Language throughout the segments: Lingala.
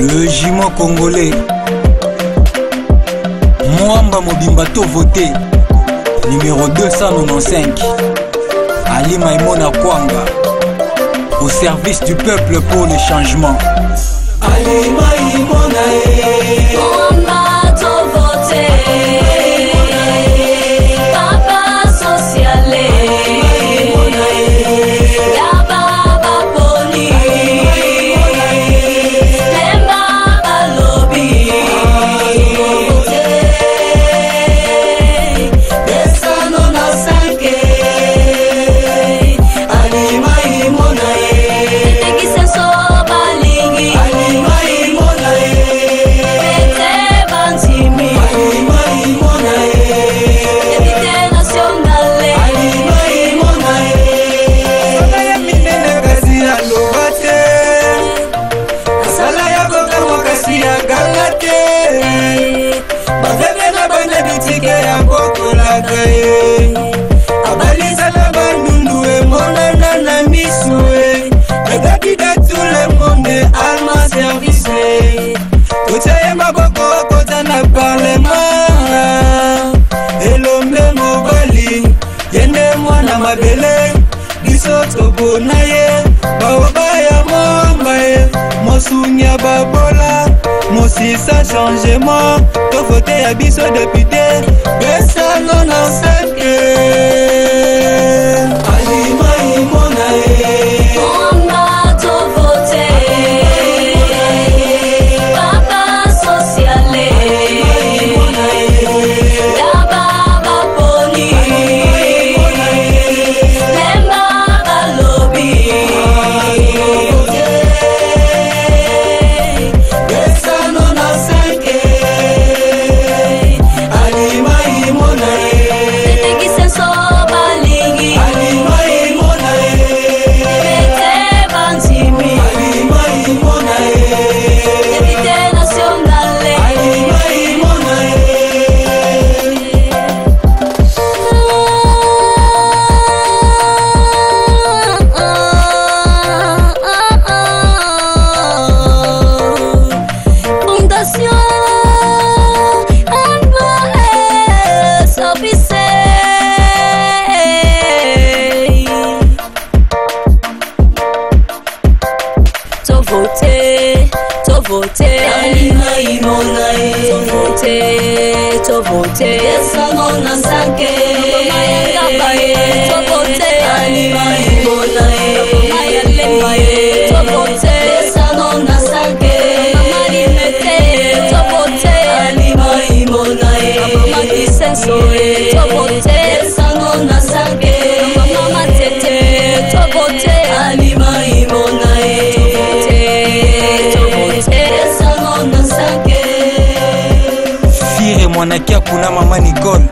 Le jumeau congolais Mwamba Mobimba to voté numéro 295 Ali Maïmona Kwanga au service du peuple pour le changement. Ali Maïmona Mwamba to voté Papa socialé Abalisala bandundu e monana na misue Nagaki da tout le monde à ma service Tochaye maboko kota na parlement Elombe mobali Yende mwana mabele Biso tobona ye Baobaya mwamba ye Mosunya babola Mosisa changement To vote ya biso député Besa non accepte Ali Maïmona Mwamba to voté Papa socialé Yaba baponi Lemba balobi Besa non accepte Ali Maïmona Tetekise so balingi Ali Maïmona Bete bantimi Ali Maïmona Député nationale Ali Maïmona Fondation Ali Maïmona to voté Sango na sanke to voté Ali Maïmona to voté Sango na sanke Mari mete to voté Ali Maïmona Mati senso to voté Sango na sanke Mama tete to voté Ali Maïmona Fire Mwanakia kuna mama Nicole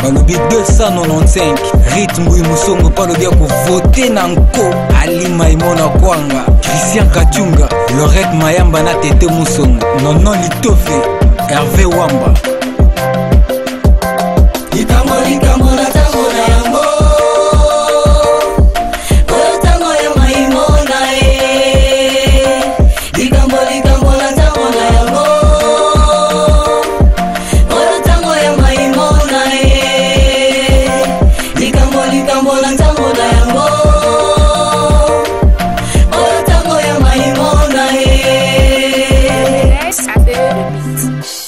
balobi 295 rythme Mbui Musongo palobi ya voter na nko Ali Maïmona Kwanga Christian Kachunga Lorette Mayamba na Tete Musongo Nono Litofe Hervé Wamba Likambo na tango na yango Oyo tango ya Maïmona Likambo na tango na yango Oyo tango ya Maïmona Likambo na tango na yango Oyo tango ya Maïmona Yes, I did it.